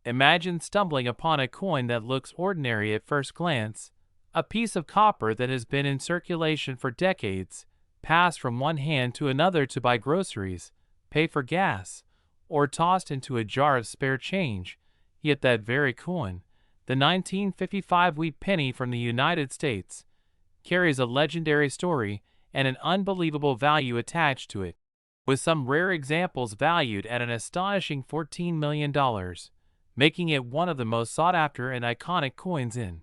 Imagine stumbling upon a coin that looks ordinary at first glance, a piece of copper that has been in circulation for decades, passed from one hand to another to buy groceries, pay for gas, or tossed into a jar of spare change. Yet that very coin, the 1955 wheat penny from the United States, carries a legendary story and an unbelievable value attached to it, with some rare examples valued at an astonishing $14 million, making it one of the most sought-after and iconic coins in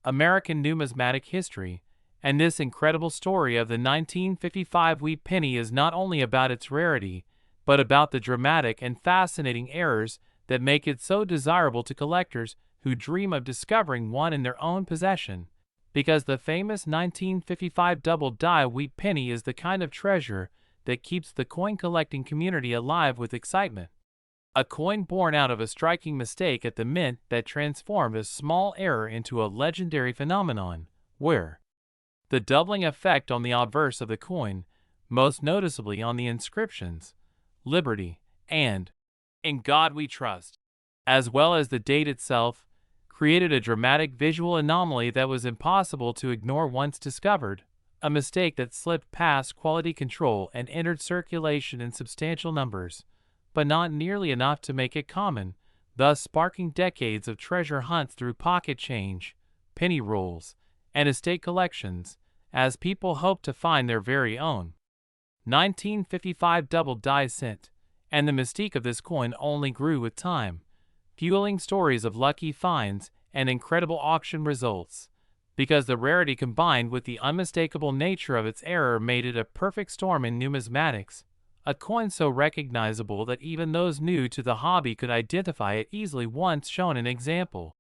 American numismatic history. And this incredible story of the 1955 wheat penny is not only about its rarity, but about the dramatic and fascinating errors that make it so desirable to collectors who dream of discovering one in their own possession. Because the famous 1955 double-die wheat penny is the kind of treasure that keeps the coin collecting community alive with excitement. A coin born out of a striking mistake at the mint that transformed a small error into a legendary phenomenon, where the doubling effect on the obverse of the coin, most noticeably on the inscriptions, Liberty, and In God We Trust, as well as the date itself, created a dramatic visual anomaly that was impossible to ignore once discovered, a mistake that slipped past quality control and entered circulation in substantial numbers, but not nearly enough to make it common, thus sparking decades of treasure hunts through pocket change, penny rolls, and estate collections, as people hope to find their very own 1955 double-die cent. And the mystique of this coin only grew with time, fueling stories of lucky finds and incredible auction results, because the rarity combined with the unmistakable nature of its error made it a perfect storm in numismatics, a coin so recognizable that even those new to the hobby could identify it easily once shown an example.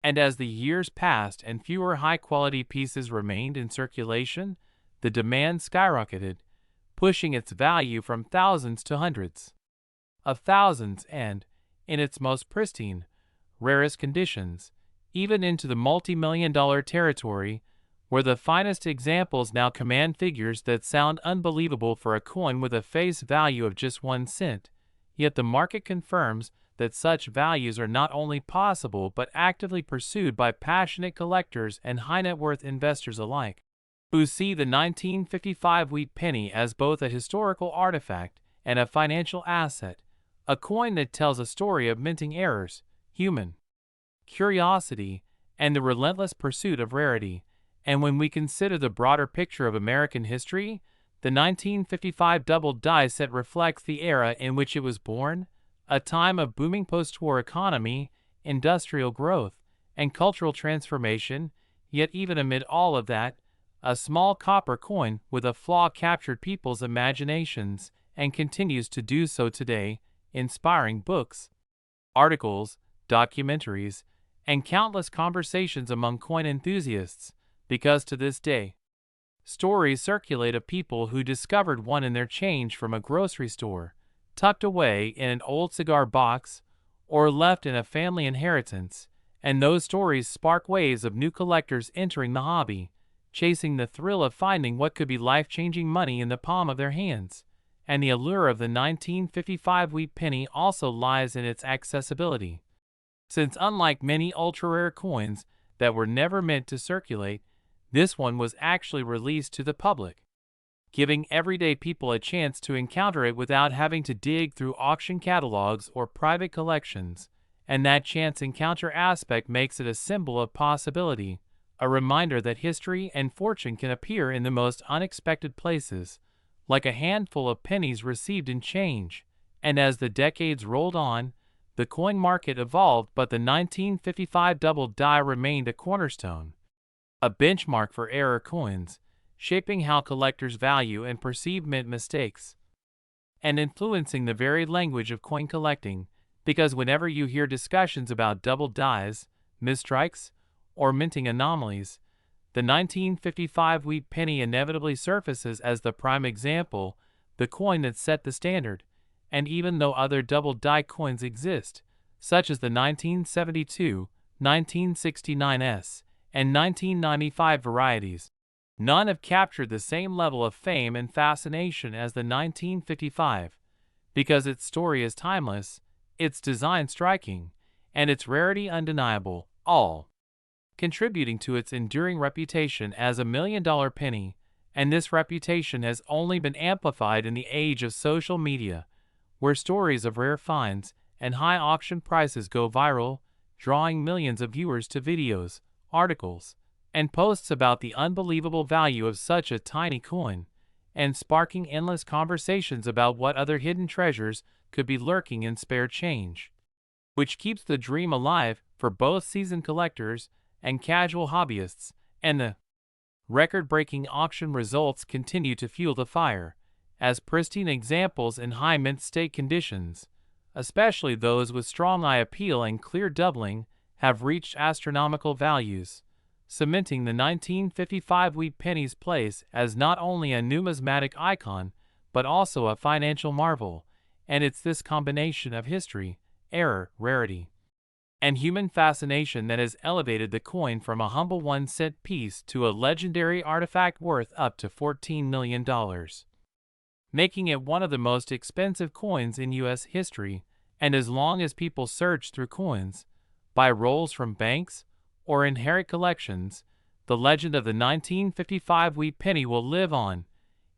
And as the years passed and fewer high-quality pieces remained in circulation, the demand skyrocketed, pushing its value from thousands to hundreds of thousands and, in its most pristine, rarest conditions, even into the multi-million-dollar territory, where the finest examples now command figures that sound unbelievable for a coin with a face value of just 1 cent. Yet the market confirms that such values are not only possible but actively pursued by passionate collectors and high-net-worth investors alike, who see the 1955 wheat penny as both a historical artifact and a financial asset, a coin that tells a story of minting errors, human curiosity, and the relentless pursuit of rarity. And when we consider the broader picture of American history, the 1955 double-die set reflects the era in which it was born, a time of booming post-war economy, industrial growth, and cultural transformation. Yet even amid all of that, a small copper coin with a flaw captured people's imaginations and continues to do so today, inspiring books, articles, documentaries, and countless conversations among coin enthusiasts, because to this day, stories circulate of people who discovered one in their change from a grocery store, tucked away in an old cigar box, or left in a family inheritance, and those stories spark waves of new collectors entering the hobby, chasing the thrill of finding what could be life-changing money in the palm of their hands. And the allure of the 1955 wheat penny also lies in its accessibility, since unlike many ultra-rare coins that were never meant to circulate, this one was actually released to the public, giving everyday people a chance to encounter it without having to dig through auction catalogs or private collections, and that chance encounter aspect makes it a symbol of possibility, a reminder that history and fortune can appear in the most unexpected places, like a handful of pennies received in change. And as the decades rolled on, the coin market evolved, but the 1955 double-die remained a cornerstone, a benchmark for error coins, shaping how collectors value and perceive mint mistakes, and influencing the very language of coin collecting, because whenever you hear discussions about double dies, misstrikes, or minting anomalies, the 1955 wheat penny inevitably surfaces as the prime example, the coin that set the standard. And even though other double-die coins exist, such as the 1972, 1969s, and 1995 varieties, none have captured the same level of fame and fascination as the 1955, because its story is timeless, its design striking, and its rarity undeniable, all contributing to its enduring reputation as a $1,000,000 penny. And this reputation has only been amplified in the age of social media, where stories of rare finds and high auction prices go viral, drawing millions of viewers to videos, articles, and posts about the unbelievable value of such a tiny coin, and sparking endless conversations about what other hidden treasures could be lurking in spare change, which keeps the dream alive for both seasoned collectors and casual hobbyists. And the record-breaking auction results continue to fuel the fire, as pristine examples in high mint state conditions, especially those with strong eye appeal and clear doubling, have reached astronomical values, cementing the 1955 wheat penny's place as not only a numismatic icon, but also a financial marvel. And it's this combination of history, error, rarity, and human fascination that has elevated the coin from a humble 1-cent piece to a legendary artifact worth up to $14 million, making it one of the most expensive coins in U.S. history. And as long as people search through coins, buy rolls from banks, or inherit collections, the legend of the 1955 wheat penny will live on,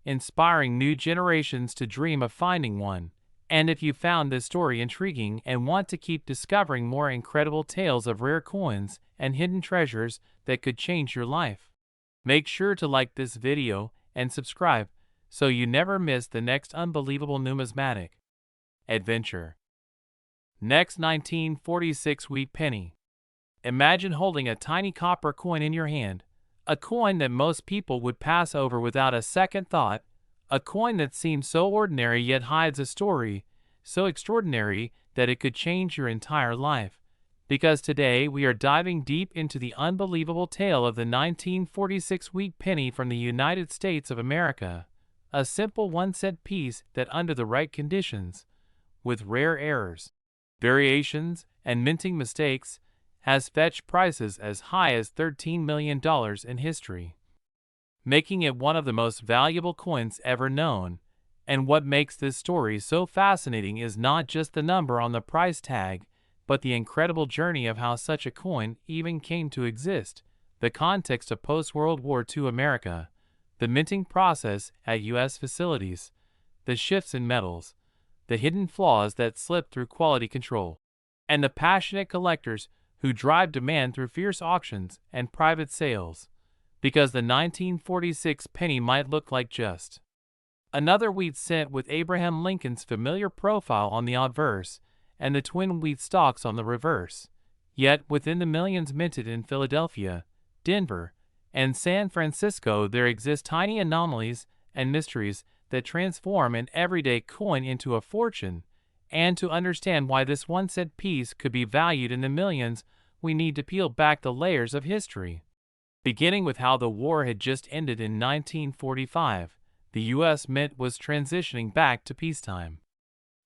inspiring new generations to dream of finding one. And if you found this story intriguing and want to keep discovering more incredible tales of rare coins and hidden treasures that could change your life, make sure to like this video and subscribe so you never miss the next unbelievable numismatic adventure. Next, 1946 wheat penny. Imagine holding a tiny copper coin in your hand, a coin that most people would pass over without a second thought, a coin that seems so ordinary yet hides a story so extraordinary that it could change your entire life. Because today we are diving deep into the unbelievable tale of the 1946 wheat penny from the United States of America, a simple 1-cent piece that under the right conditions, with rare errors, variations, and minting mistakes, has fetched prices as high as $13 million in history, making it one of the most valuable coins ever known. And what makes this story so fascinating is not just the number on the price tag, but the incredible journey of how such a coin even came to exist, the context of post-World War II America, the minting process at U.S. facilities, the shifts in metals, the hidden flaws that slip through quality control, and the passionate collectors who drive demand through fierce auctions and private sales. Because the 1946 penny might look like just another wheat cent with Abraham Lincoln's familiar profile on the obverse and the twin wheat stalks on the reverse. Yet within the millions minted in Philadelphia, Denver, and San Francisco there exist tiny anomalies and mysteries that transform an everyday coin into a fortune. And to understand why this 1-cent piece could be valued in the millions, we need to peel back the layers of history. Beginning with how the war had just ended in 1945, the U.S. Mint was transitioning back to peacetime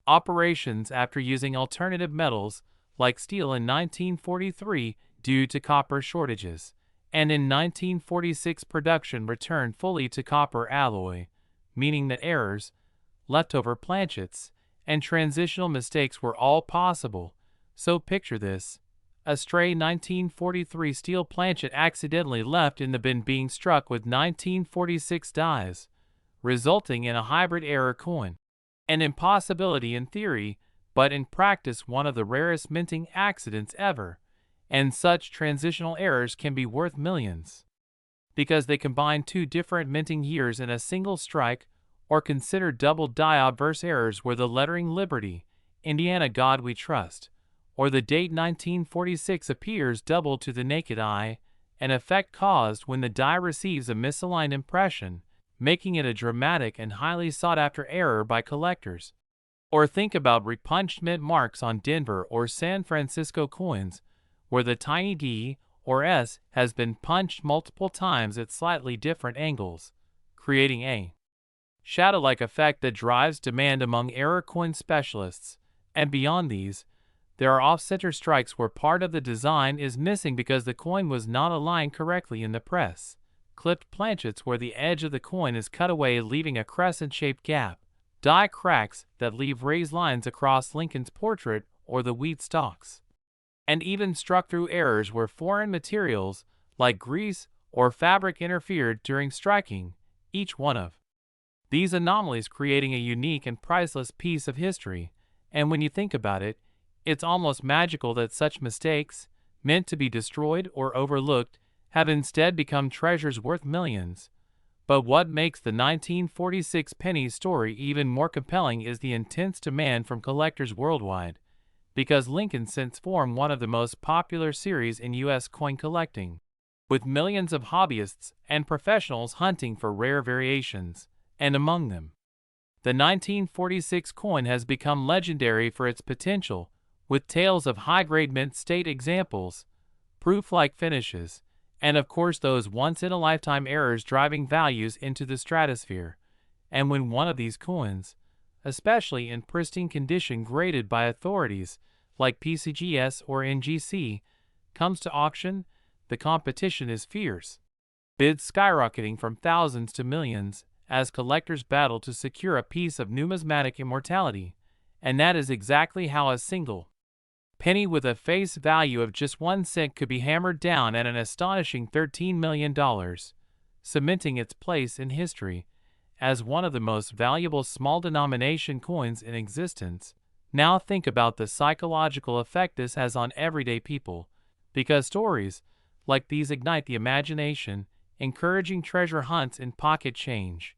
operations after using alternative metals like steel in 1943 due to copper shortages, and in 1946 production returned fully to copper alloy, meaning that errors, leftover planchets, and transitional mistakes were all possible. So picture this: a stray 1943 steel planchet accidentally left in the bin being struck with 1946 dies, resulting in a hybrid error coin. An impossibility in theory, but in practice one of the rarest minting accidents ever. And such transitional errors can be worth millions, because they combine two different minting years in a single strike, or consider double die obverse errors where the lettering Liberty, Indiana God We Trust, or the date 1946 appears double to the naked eye, an effect caused when the die receives a misaligned impression, making it a dramatic and highly sought-after error by collectors. Or think about repunched mint marks on Denver or San Francisco coins, where the tiny D or S has been punched multiple times at slightly different angles, creating a shadow-like effect that drives demand among error coin specialists. And beyond these, there are off-center strikes where part of the design is missing because the coin was not aligned correctly in the press, clipped planchets where the edge of the coin is cut away leaving a crescent-shaped gap, die cracks that leave raised lines across Lincoln's portrait or the wheat stalks, and even struck through errors where foreign materials, like grease or fabric, interfered during striking, each one of these anomalies creating a unique and priceless piece of history. And when you think about it, it's almost magical that such mistakes, meant to be destroyed or overlooked, have instead become treasures worth millions. But what makes the 1946 Pennies story even more compelling is the intense demand from collectors worldwide, because Lincoln Cents form one of the most popular series in U.S. coin collecting, with millions of hobbyists and professionals hunting for rare variations. And among them, the 1946 coin has become legendary for its potential, with tales of high-grade mint state examples, proof-like finishes, and of course those once-in-a-lifetime errors driving values into the stratosphere. And when one of these coins, especially in pristine condition graded by authorities like PCGS or NGC, comes to auction, the competition is fierce, bids skyrocketing from thousands to millions, as collectors battle to secure a piece of numismatic immortality. And that is exactly how a single penny with a face value of just 1 cent could be hammered down at an astonishing $13 million, cementing its place in history as one of the most valuable small-denomination coins in existence. Now think about the psychological effect this has on everyday people, because stories like these ignite the imagination, encouraging treasure hunts in pocket change,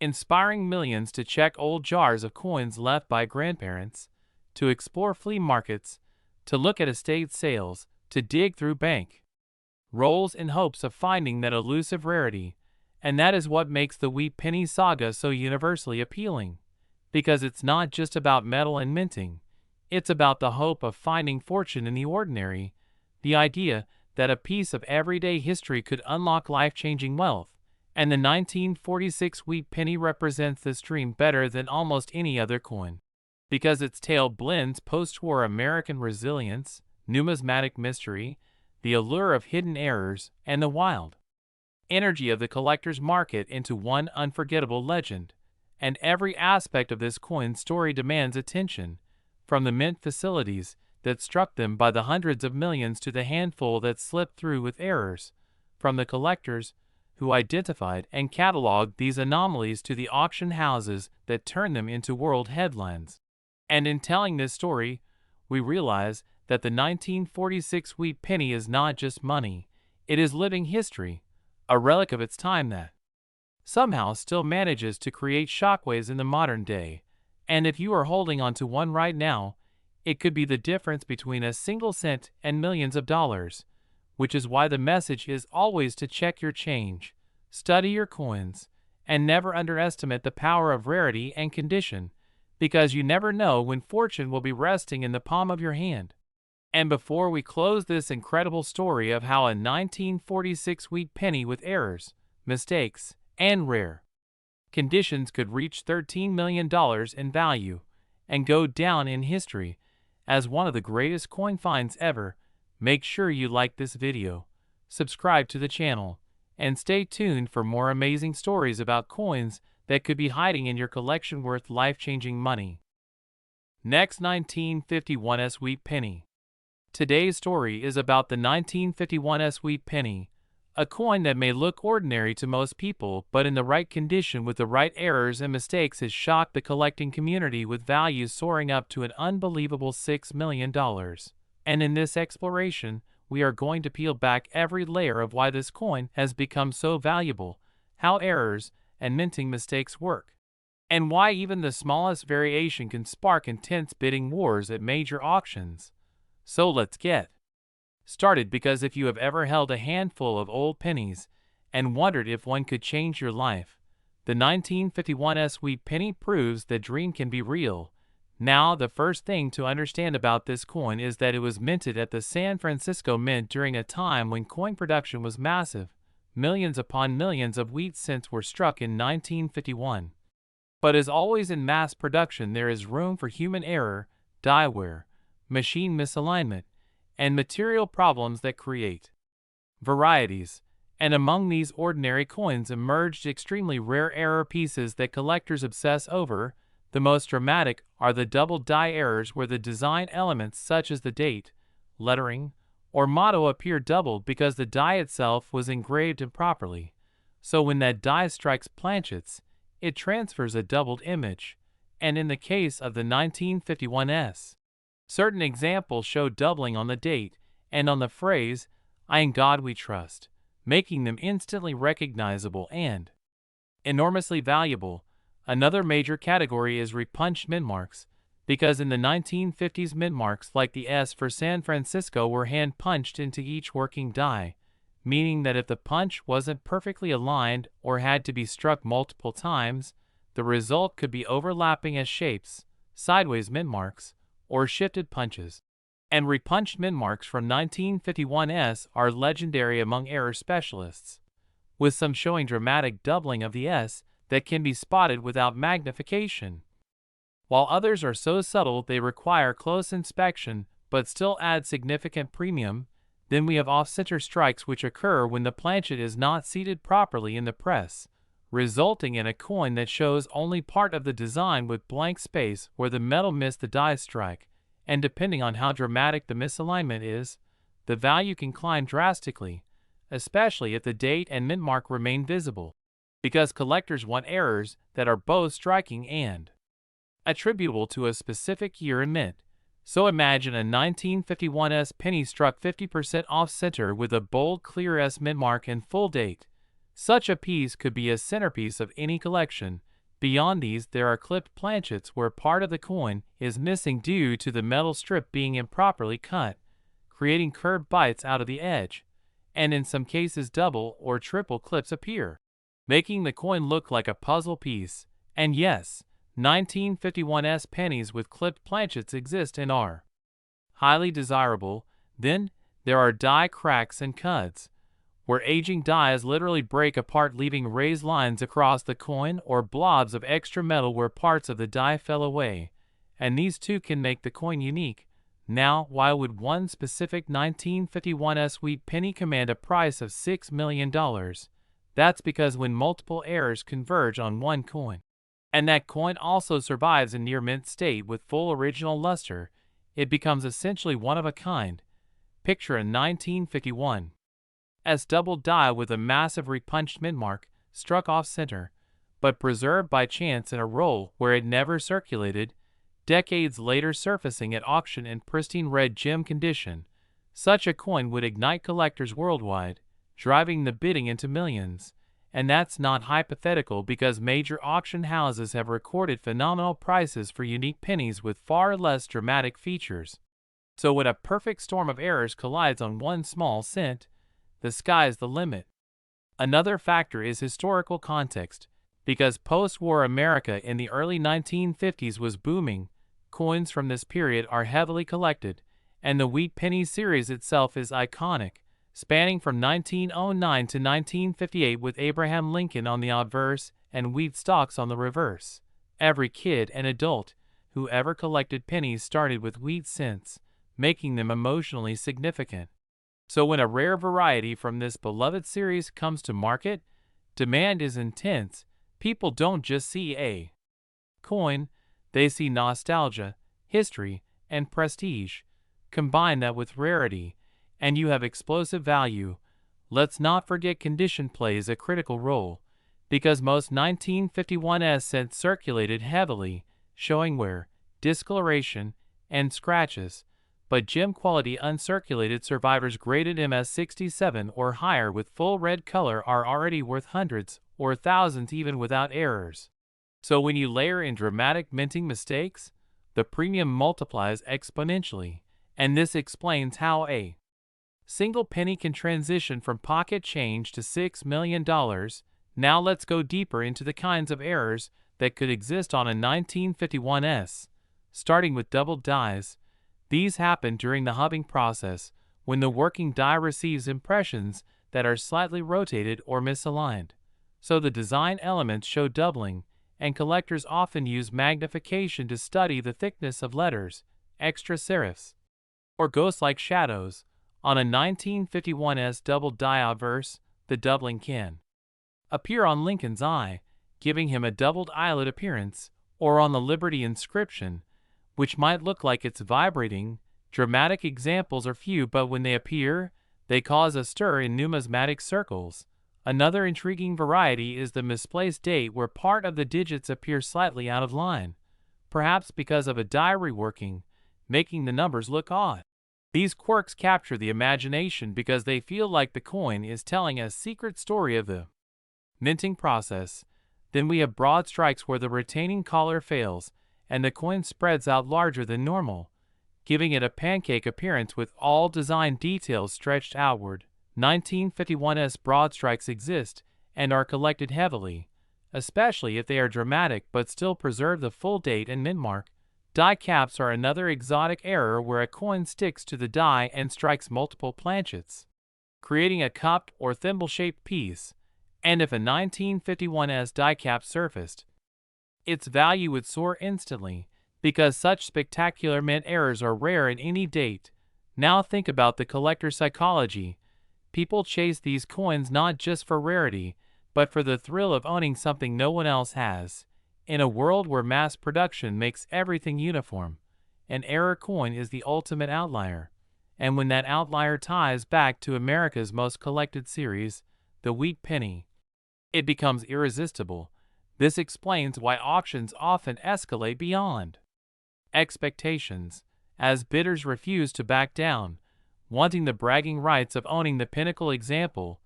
inspiring millions to check old jars of coins left by grandparents, to explore flea markets, to look at estate sales, to dig through bank rolls in hopes of finding that elusive rarity. And that is what makes the Wheat Penny saga so universally appealing, because it's not just about metal and minting, it's about the hope of finding fortune in the ordinary, the idea that a piece of everyday history could unlock life-changing wealth. And the 1946 Wheat Penny represents this dream better than almost any other coin, because its tale blends post-war American resilience, numismatic mystery, the allure of hidden errors, and the wild energy of the collector's market into one unforgettable legend. And every aspect of this coin's story demands attention, from the mint facilities that struck them by the hundreds of millions to the handful that slipped through with errors, from the collectors who identified and cataloged these anomalies to the auction houses that turned them into world headlines. And in telling this story, we realize that the 1946 Wheat Penny is not just money, it is living history, a relic of its time that somehow still manages to create shockwaves in the modern day. And if you are holding on to one right now, it could be the difference between a single cent and millions of dollars, which is why the message is always to check your change, study your coins, and never underestimate the power of rarity and condition, because you never know when fortune will be resting in the palm of your hand. And before we close this incredible story of how a 1946 Wheat Penny with errors, mistakes, and rare conditions could reach $13 million in value and go down in history as one of the greatest coin finds ever, make sure you like this video, subscribe to the channel, and stay tuned for more amazing stories about coins that could be hiding in your collection worth life-changing money. Next, 1951 Wheat Penny. Today's story is about the 1951 Wheat Penny, a coin that may look ordinary to most people, but in the right condition with the right errors and mistakes has shocked the collecting community, with values soaring up to an unbelievable $6 million. And in this exploration, we are going to peel back every layer of why this coin has become so valuable, how errors and minting mistakes work, and why even the smallest variation can spark intense bidding wars at major auctions. So let's get started, because if you have ever held a handful of old pennies and wondered if one could change your life, the 1951 Wheat Penny proves that dream can be real. Now, the first thing to understand about this coin is that it was minted at the San Francisco Mint during a time when coin production was massive. Millions upon millions of wheat cents were struck in 1951. But as always in mass production, there is room for human error, die wear, machine misalignment, and material problems that create varieties. And among these ordinary coins emerged extremely rare error pieces that collectors obsess over. The most dramatic are the double die errors, where the design elements such as the date, lettering, or motto appear doubled because the die itself was engraved improperly. So when that die strikes planchets, it transfers a doubled image, and in the case of the 1951s, certain examples show doubling on the date and on the phrase, "I in God we trust," making them instantly recognizable and enormously valuable. Another major category is repunched mint marks, because in the 1950s mint marks like the S for San Francisco were hand punched into each working die, meaning that if the punch wasn't perfectly aligned or had to be struck multiple times, the result could be overlapping as shapes, sideways mint marks, or shifted punches. And repunched mint marks from 1951s are legendary among error specialists, with some showing dramatic doubling of the S that can be spotted without magnification, while others are so subtle they require close inspection but still add significant premium. Then we have off-center strikes which occur when the planchet is not seated properly in the press, resulting in a coin that shows only part of the design with blank space where the metal missed the die strike, and depending on how dramatic the misalignment is, the value can climb drastically, especially if the date and mint mark remain visible, because collectors want errors that are both striking and attributable to a specific year and mint. So imagine a 1951s penny struck 50% off-center with a bold clear S mint mark and full date. Such a piece could be a centerpiece of any collection. Beyond these, there are clipped planchets where part of the coin is missing due to the metal strip being improperly cut, creating curved bites out of the edge, and in some cases double or triple clips appear, making the coin look like a puzzle piece. And yes, 1951s pennies with clipped planchets exist and are highly desirable. Then, there are die cracks and cuts, where aging dies literally break apart leaving raised lines across the coin or blobs of extra metal where parts of the die fell away, and these too can make the coin unique. Now, why would one specific 1951s wheat penny command a price of $6 million? That's because when multiple errors converge on one coin, and that coin also survives in near mint state with full original luster, it becomes essentially one of a kind. Picture a 1951 S double die with a massive repunched mint mark, struck off-center, but preserved by chance in a roll where it never circulated, decades later surfacing at auction in pristine red gem condition. Such a coin would ignite collectors worldwide, driving the bidding into millions. And that's not hypothetical because major auction houses have recorded phenomenal prices for unique pennies with far less dramatic features. So when a perfect storm of errors collides on one small cent, the sky's the limit. Another factor is historical context. Because post-war America in the early 1950s was booming, coins from this period are heavily collected, and the wheat penny series itself is iconic, spanning from 1909 to 1958 with Abraham Lincoln on the obverse and wheat stalks on the reverse. Every kid and adult who ever collected pennies started with wheat cents, making them emotionally significant. So when a rare variety from this beloved series comes to market, demand is intense. People don't just see a coin, they see nostalgia, history, and prestige. Combine that with rarity, and you have explosive value. Let's not forget condition plays a critical role, because most 1951s cents circulated heavily, showing wear, discoloration, and scratches, but gem-quality uncirculated survivors graded MS67 or higher with full red color are already worth hundreds or thousands even without errors. So when you layer in dramatic minting mistakes, the premium multiplies exponentially, and this explains how a single penny can transition from pocket change to $6 million. Now let's go deeper into the kinds of errors that could exist on a 1951s, starting with doubled dies. These happen during the hubbing process, when the working die receives impressions that are slightly rotated or misaligned. So the design elements show doubling, and collectors often use magnification to study the thickness of letters, extra serifs, or ghost-like shadows. On a 1951s doubled die obverse, the doubling can appear on Lincoln's eye, giving him a doubled eyelid appearance, or on the Liberty inscription, which might look like it's vibrating, Dramatic examples are few, but when they appear, they cause a stir in numismatic circles. Another intriguing variety is the misplaced date, where part of the digits appear slightly out of line, perhaps because of a die reworking, making the numbers look odd. These quirks capture the imagination because they feel like the coin is telling a secret story of the minting process. Then we have broad strikes, where the retaining collar fails and the coin spreads out larger than normal, giving it a pancake appearance with all design details stretched outward. 1951's broad strikes exist and are collected heavily, especially if they are dramatic but still preserve the full date and mint mark. Die caps are another exotic error, where a coin sticks to the die and strikes multiple planchets, creating a cup or thimble-shaped piece. And if a 1951's die cap surfaced, its value would soar instantly, because such spectacular mint errors are rare in any date. Now think about the collector psychology. People chase these coins not just for rarity, but for the thrill of owning something no one else has. In a world where mass production makes everything uniform, an error coin is the ultimate outlier. And when that outlier ties back to America's most collected series, the wheat penny, it becomes irresistible. This explains why auctions often escalate beyond expectations, as bidders refuse to back down, wanting the bragging rights of owning the pinnacle example.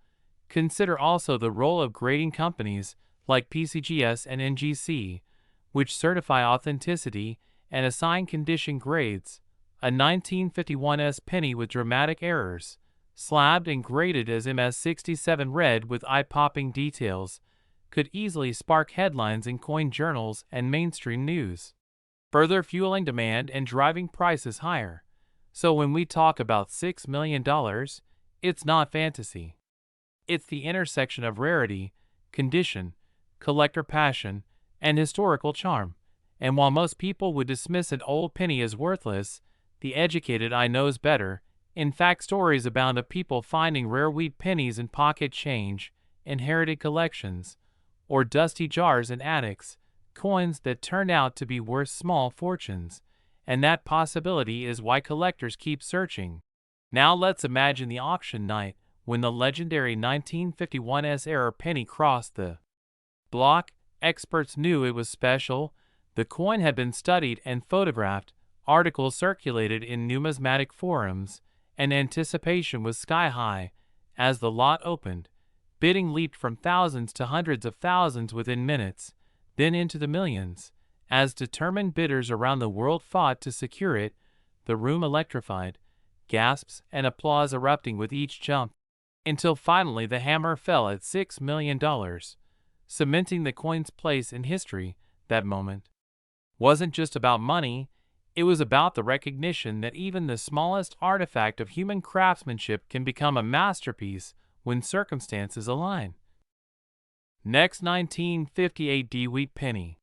Consider also the role of grading companies like PCGS and NGC, which certify authenticity and assign condition grades. A 1951's penny with dramatic errors, slabbed and graded as MS67 red with eye-popping details, could easily spark headlines in coin journals and mainstream news, further fueling demand and driving prices higher. So when we talk about $6 million, it's not fantasy. It's the intersection of rarity, condition, collector passion, and historical charm. And while most people would dismiss an old penny as worthless, the educated eye knows better. In fact, stories abound of people finding rare wheat pennies in pocket change, inherited collections, or dusty jars in attics, coins that turn out to be worth small fortunes. And that possibility is why collectors keep searching. Now let's imagine the auction night when the legendary 1951's error penny crossed the block. Experts knew it was special. The coin had been studied and photographed, articles circulated in numismatic forums, and anticipation was sky high. As the lot opened, bidding leaped from thousands to hundreds of thousands within minutes, then into the millions. As determined bidders around the world fought to secure it, the room electrified, gasps and applause erupting with each jump, until finally the hammer fell at $6 million, cementing the coin's place in history. That moment wasn't just about money, it was about the recognition that even the smallest artifact of human craftsmanship can become a masterpiece when circumstances align. Next, 1958 wheat penny.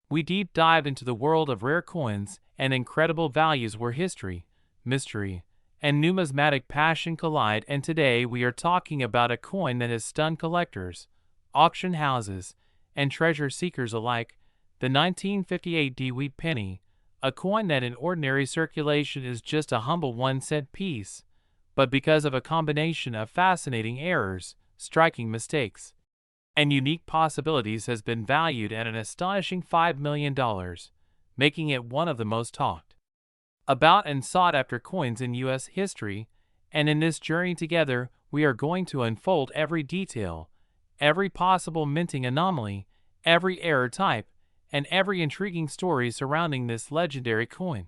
We deep dive into the world of rare coins and incredible values where history, mystery, and numismatic passion collide, and today we are talking about a coin that has stunned collectors, auction houses, and treasure seekers alike, the 1958 wheat penny, a coin that in ordinary circulation is just a humble 1-cent piece, but because of a combination of fascinating errors, striking mistakes, and unique possibilities has been valued at an astonishing $5 million, making it one of the most talked about and sought after coins in U.S. history. And in this journey together, we are going to unfold every detail, every possible minting anomaly, every error type, and every intriguing story surrounding this legendary coin.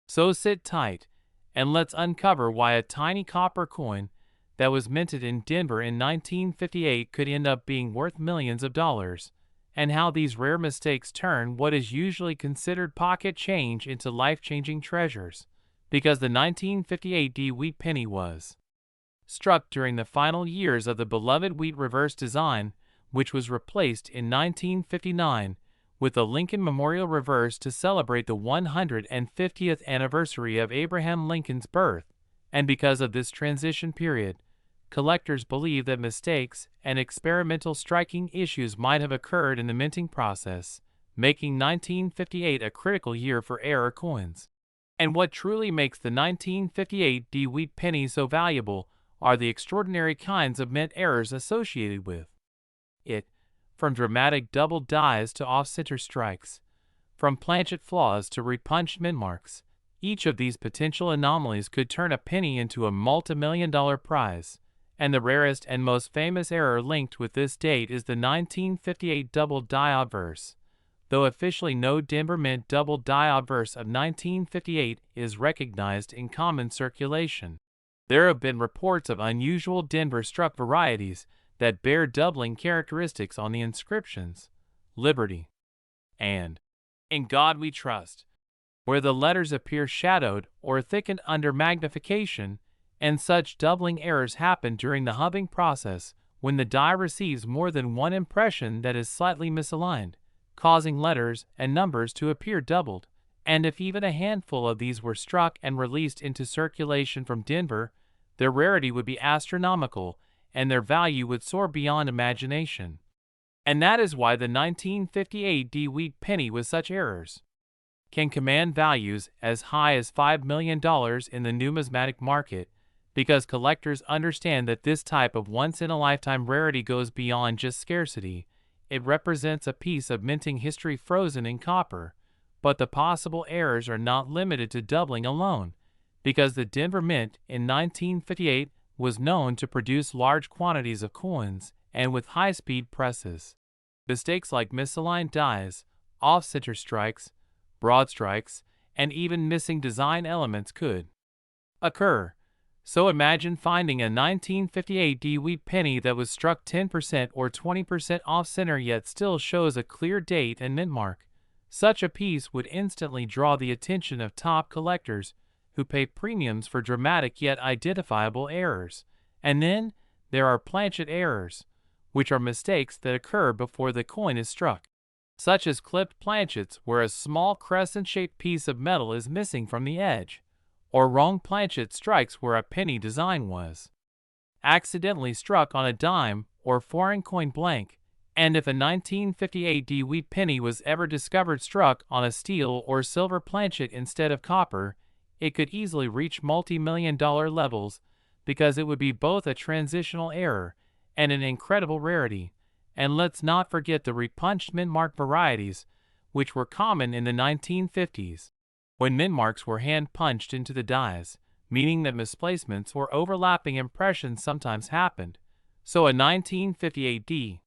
So sit tight, and let's uncover why a tiny copper coin that was minted in Denver in 1958 could end up being worth millions of dollars, and how these rare mistakes turn what is usually considered pocket change into life-changing treasures. Because the 1958 wheat penny was struck during the final years of the beloved wheat reverse design, which was replaced in 1959 with the Lincoln Memorial reverse to celebrate the 150th anniversary of Abraham Lincoln's birth. And because of this transition period, collectors believe that mistakes and experimental striking issues might have occurred in the minting process, making 1958 a critical year for error coins. And what truly makes the 1958 D Wheat penny so valuable are the extraordinary kinds of mint errors associated with it, from dramatic double dies to off-center strikes, from planchet flaws to repunched mint marks. Each of these potential anomalies could turn a penny into a multi-million-dollar prize, and the rarest and most famous error linked with this date is the 1958 double die obverse. Though officially no Denver Mint double die obverse of 1958 is recognized in common circulation, there have been reports of unusual Denver struck varieties that bear doubling characteristics on the inscriptions, Liberty and In God We Trust, where the letters appear shadowed or thickened under magnification, and such doubling errors happen during the hubbing process when the die receives more than one impression that is slightly misaligned, causing letters and numbers to appear doubled. And if even a handful of these were struck and released into circulation from Denver, their rarity would be astronomical and their value would soar beyond imagination. And that is why the 1958 D Wheat penny with such errors can command values as high as $5 million in the numismatic market, because collectors understand that this type of once-in-a-lifetime rarity goes beyond just scarcity. It represents a piece of minting history frozen in copper. But the possible errors are not limited to doubling alone, because the Denver Mint in 1958 was known to produce large quantities of coins and with high-speed presses. Mistakes like misaligned dies, off-center strikes, broad strikes, and even missing design elements could occur. So imagine finding a 1958 D Wheat penny that was struck 10% or 20% off-center yet still shows a clear date and mint mark. Such a piece would instantly draw the attention of top collectors who pay premiums for dramatic yet identifiable errors. And then there are planchet errors, which are mistakes that occur before the coin is struck, such as clipped planchets where a small crescent-shaped piece of metal is missing from the edge, or wrong planchet strikes where a penny design was accidentally struck on a dime or foreign coin blank. And if a 1958 D Wheat penny was ever discovered struck on a steel or silver planchet instead of copper, it could easily reach multi-million-dollar levels, because it would be both a transitional error and an incredible rarity. And let's not forget the repunched mint mark varieties, which were common in the 1950s, when mint marks were hand-punched into the dies, meaning that misplacements or overlapping impressions sometimes happened. So a 1958 D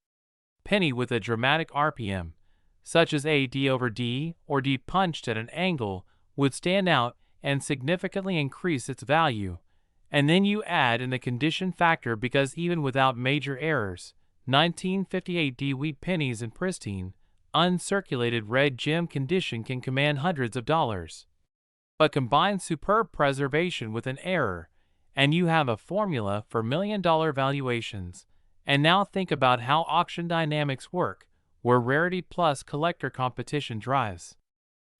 penny with a dramatic RPM, such as a D over D or D punched at an angle, would stand out and significantly increase its value. And then you add in the condition factor, because even without major errors, 1958 D Wheat pennies in pristine, uncirculated red gem condition can command hundreds of dollars. But combine superb preservation with an error, and you have a formula for million-dollar valuations. And now think about how auction dynamics work, where rarity plus collector competition drives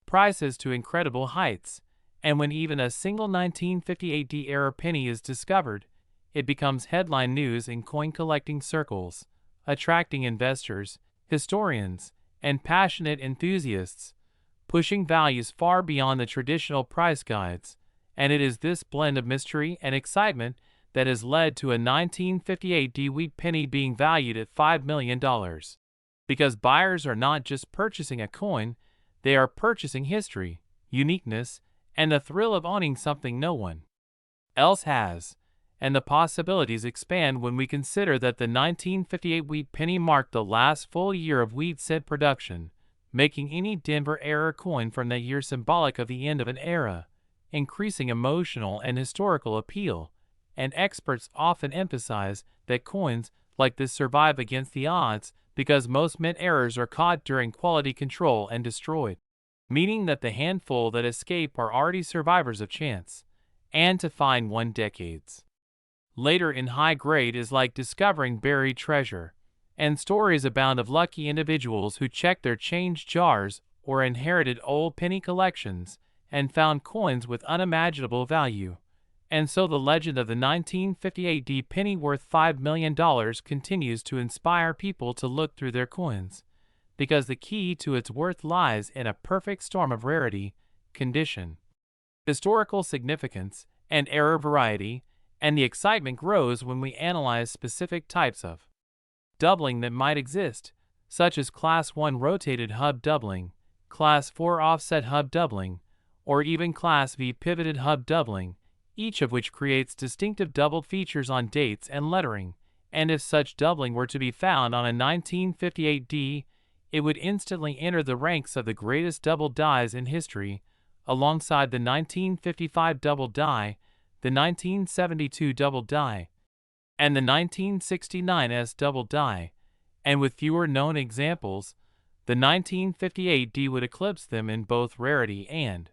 prices to incredible heights. And when even a single 1958 D era penny is discovered, it becomes headline news in coin collecting circles, attracting investors, historians, and passionate enthusiasts, pushing values far beyond the traditional price guides. And it is this blend of mystery and excitement that has led to a 1958 D Wheat penny being valued at $5 million. Because buyers are not just purchasing a coin, they are purchasing history, uniqueness, and the thrill of owning something no one else has. And the possibilities expand when we consider that the 1958 wheat penny marked the last full year of wheat cent production, making any Denver era coin from that year symbolic of the end of an era, increasing emotional and historical appeal. And experts often emphasize that coins like this survive against the odds because most mint errors are caught during quality control and destroyed, meaning that the handful that escape are already survivors of chance, and to find one decades later in high grade is like discovering buried treasure. And stories abound of lucky individuals who checked their change jars or inherited old penny collections and found coins with unimaginable value. And so the legend of the 1958 D penny worth $5 million continues to inspire people to look through their coins, because the key to its worth lies in a perfect storm of rarity, condition, historical significance, and error variety, and the excitement grows when we analyze specific types of doubling that might exist, such as Class 1 rotated hub doubling, Class 4 offset hub doubling, or even Class V pivoted hub doubling, each of which creates distinctive doubled features on dates and lettering, and if such doubling were to be found on a 1958D, it would instantly enter the ranks of the greatest double dies in history, alongside the 1955 double die, the 1972 double die, and the 1969S double die, and with fewer known examples, the 1958D would eclipse them in both rarity and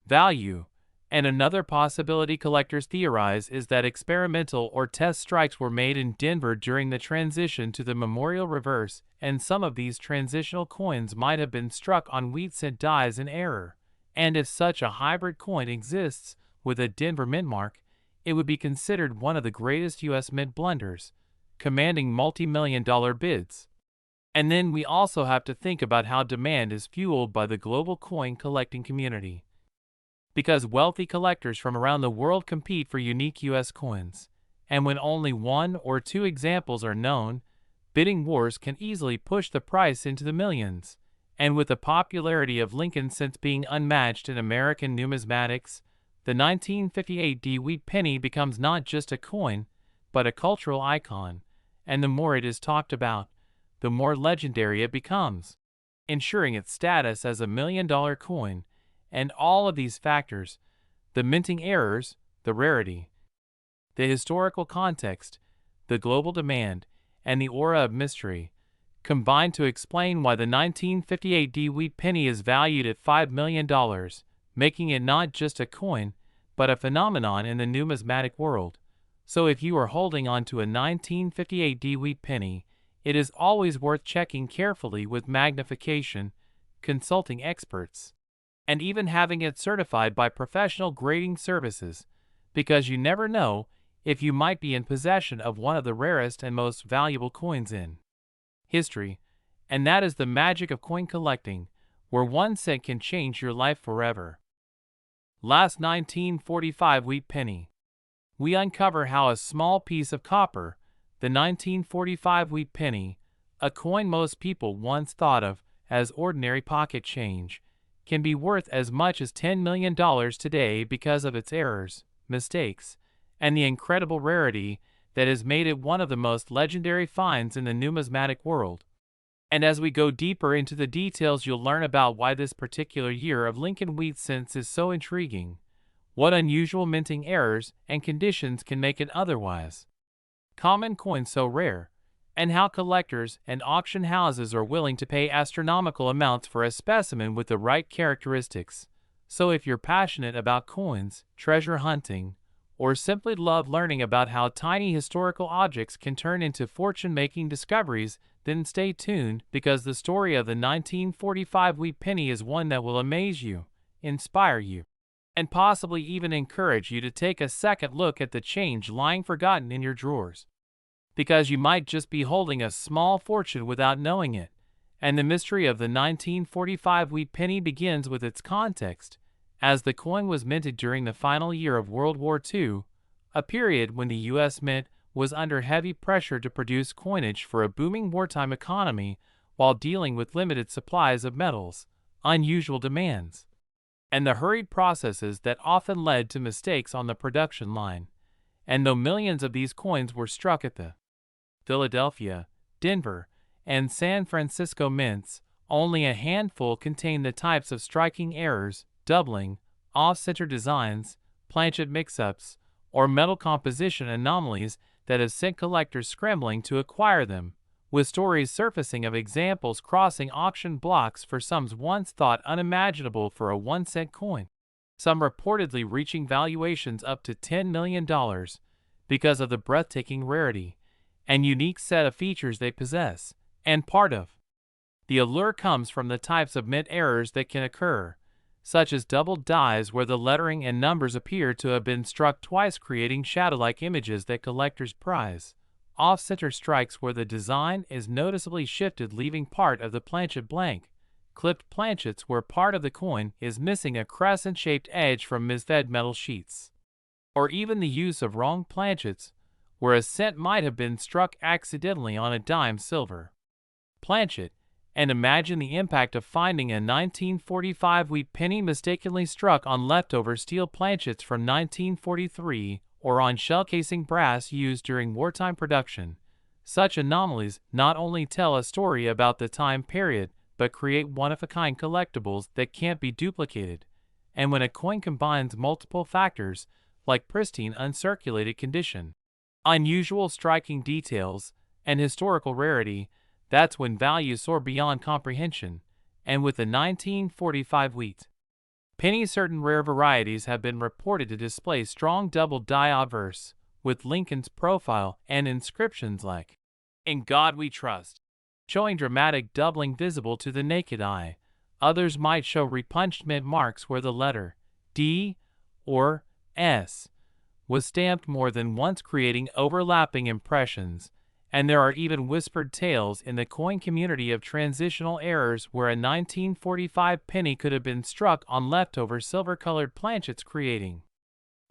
value. And another possibility collectors theorize is that experimental or test strikes were made in Denver during the transition to the memorial reverse, and some of these transitional coins might have been struck on wheat cent dies in error. And if such a hybrid coin exists with a Denver mint mark, it would be considered one of the greatest U.S. mint blunders, commanding multi-million-dollar bids. And then we also have to think about how demand is fueled by the global coin collecting community. Because wealthy collectors from around the world compete for unique U.S. coins, and when only one or two examples are known, bidding wars can easily push the price into the millions. And with the popularity of Lincoln cents being unmatched in American numismatics, the 1958D wheat penny becomes not just a coin, but a cultural icon, and the more it is talked about, the more legendary it becomes, ensuring its status as $1 million coin. And all of these factors, the minting errors, the rarity, the historical context, the global demand, and the aura of mystery, combine to explain why the 1958D wheat penny is valued at $5 million, making it not just a coin, but a phenomenon in the numismatic world. So if you are holding on to a 1958D wheat penny, it is always worth checking carefully with magnification, consulting experts, and even having it certified by professional grading services, because you never know if you might be in possession of one of the rarest and most valuable coins in history. And that is the magic of coin collecting, where 1 cent can change your life forever. Last 1945 wheat penny. We uncover how a small piece of copper, the 1945 wheat penny, a coin most people once thought of as ordinary pocket change, can be worth as much as $10 million today because of its errors, mistakes, and the incredible rarity that has made it one of the most legendary finds in the numismatic world. And as we go deeper into the details, you'll learn about why this particular year of Lincoln wheat cents is so intriguing, what unusual minting errors and conditions can make an otherwise common coin so rare, and how collectors and auction houses are willing to pay astronomical amounts for a specimen with the right characteristics. So if you're passionate about coins, treasure hunting, or simply love learning about how tiny historical objects can turn into fortune-making discoveries, then stay tuned, because the story of the 1945 wheat penny is one that will amaze you, inspire you, and possibly even encourage you to take a second look at the change lying forgotten in your drawers. Because you might just be holding a small fortune without knowing it. And the mystery of the 1945 wheat penny begins with its context, as the coin was minted during the final year of World War II, a period when the U.S. Mint was under heavy pressure to produce coinage for a booming wartime economy while dealing with limited supplies of metals, unusual demands, and the hurried processes that often led to mistakes on the production line. And though millions of these coins were struck at the Philadelphia, Denver, and San Francisco mints, only a handful contain the types of striking errors, doubling, off-center designs, planchet mix-ups, or metal composition anomalies that have sent collectors scrambling to acquire them, with stories surfacing of examples crossing auction blocks for sums once thought unimaginable for a 1-cent coin, some reportedly reaching valuations up to $10 million because of the breathtaking rarity and unique set of features they possess. And part of the allure comes from the types of mint errors that can occur, such as doubled dies where the lettering and numbers appear to have been struck twice, creating shadow-like images that collectors prize, off-center strikes where the design is noticeably shifted, leaving part of the planchet blank, clipped planchets where part of the coin is missing a crescent-shaped edge from misfed metal sheets. Or even the use of wrong planchets, where a cent might have been struck accidentally on a dime silver planchet, and imagine the impact of finding a 1945 wheat penny mistakenly struck on leftover steel planchets from 1943 or on shell-casing brass used during wartime production. Such anomalies not only tell a story about the time period, but create one-of-a-kind collectibles that can't be duplicated. And when a coin combines multiple factors, like pristine uncirculated condition, unusual striking details, and historical rarity, that's when values soar beyond comprehension. And with the 1945 wheat penny, certain rare varieties have been reported to display strong double-die obverse, with Lincoln's profile and inscriptions like, "In God We Trust," showing dramatic doubling visible to the naked eye. Others might show repunched mint marks where the letter D or S was stamped more than once, creating overlapping impressions. And there are even whispered tales in the coin community of transitional errors where a 1945 penny could have been struck on leftover silver-colored planchets, creating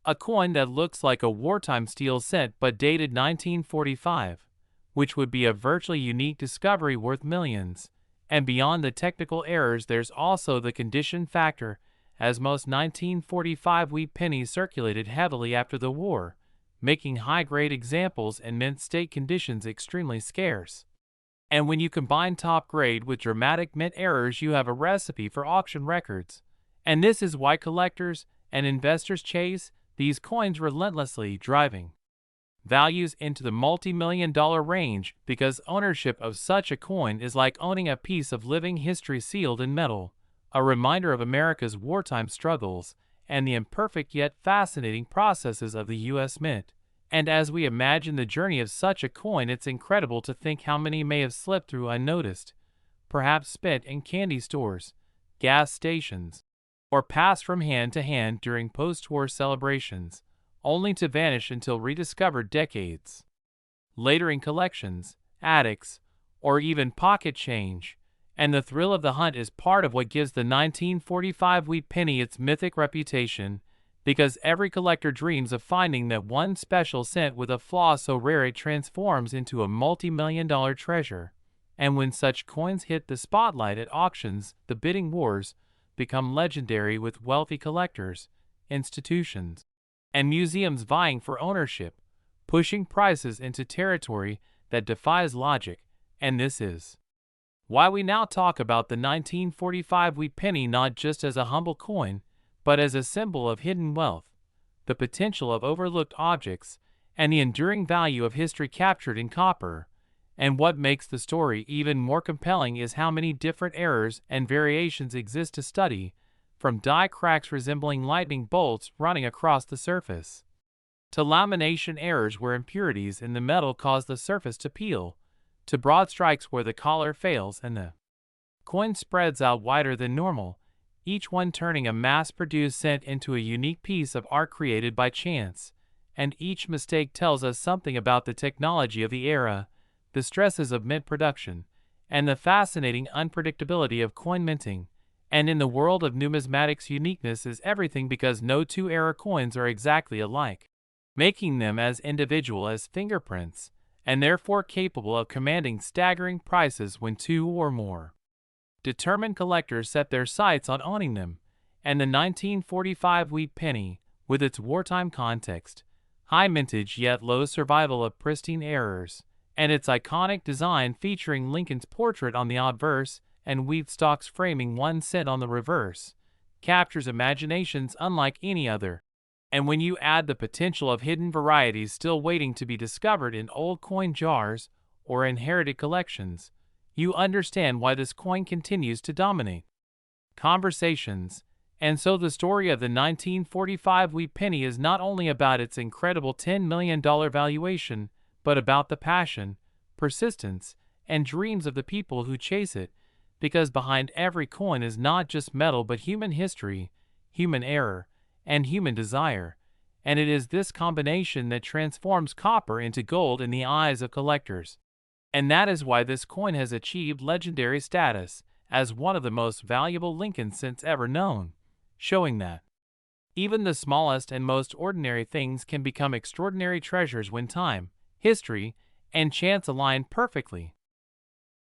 a coin that looks like a wartime steel cent but dated 1945, which would be a virtually unique discovery worth millions. And beyond the technical errors, there's also the condition factor, as most 1945 wheat pennies circulated heavily after the war, making high-grade examples and mint state conditions extremely scarce. And when you combine top grade with dramatic mint errors, you have a recipe for auction records. And this is why collectors and investors chase these coins relentlessly, driving values into the multi-million-dollar range, because ownership of such a coin is like owning a piece of living history sealed in metal, a reminder of America's wartime struggles and the imperfect yet fascinating processes of the U.S. Mint. And as we imagine the journey of such a coin, it's incredible to think how many may have slipped through unnoticed, perhaps spent in candy stores, gas stations, or passed from hand to hand during post-war celebrations, only to vanish until rediscovered decades later in collections, attics, or even pocket change. And the thrill of the hunt is part of what gives the 1945 wheat penny its mythic reputation, because every collector dreams of finding that one special cent with a flaw so rare it transforms into a multi-million-dollar treasure. And when such coins hit the spotlight at auctions, the bidding wars become legendary, with wealthy collectors, institutions, and museums vying for ownership, pushing prices into territory that defies logic. And this is why we now talk about the 1945 wheat penny not just as a humble coin, but as a symbol of hidden wealth, the potential of overlooked objects, and the enduring value of history captured in copper. And what makes the story even more compelling is how many different errors and variations exist to study, from die cracks resembling lightning bolts running across the surface, to lamination errors where impurities in the metal cause the surface to peel, to broad strikes where the collar fails and the coin spreads out wider than normal, each one turning a mass-produced cent into a unique piece of art created by chance. And each mistake tells us something about the technology of the era, the stresses of mint production, and the fascinating unpredictability of coin minting. And in the world of numismatics, uniqueness is everything, because no two-era coins are exactly alike, making them as individual as fingerprints, and therefore capable of commanding staggering prices when two or more determined collectors set their sights on owning them. And the 1945 wheat penny, with its wartime context, high mintage yet low survival of pristine errors, and its iconic design featuring Lincoln's portrait on the obverse and wheat stalks framing 1 cent on the reverse, captures imaginations unlike any other. And when you add the potential of hidden varieties still waiting to be discovered in old coin jars or inherited collections, you understand why this coin continues to dominate conversations. And so the story of the 1945 wheat penny is not only about its incredible $10 million valuation, but about the passion, persistence, and dreams of the people who chase it, because behind every coin is not just metal but human history, human error, and human desire. And it is this combination that transforms copper into gold in the eyes of collectors. And that is why this coin has achieved legendary status as one of the most valuable Lincoln cents ever known, showing that even the smallest and most ordinary things can become extraordinary treasures when time, history, and chance align perfectly.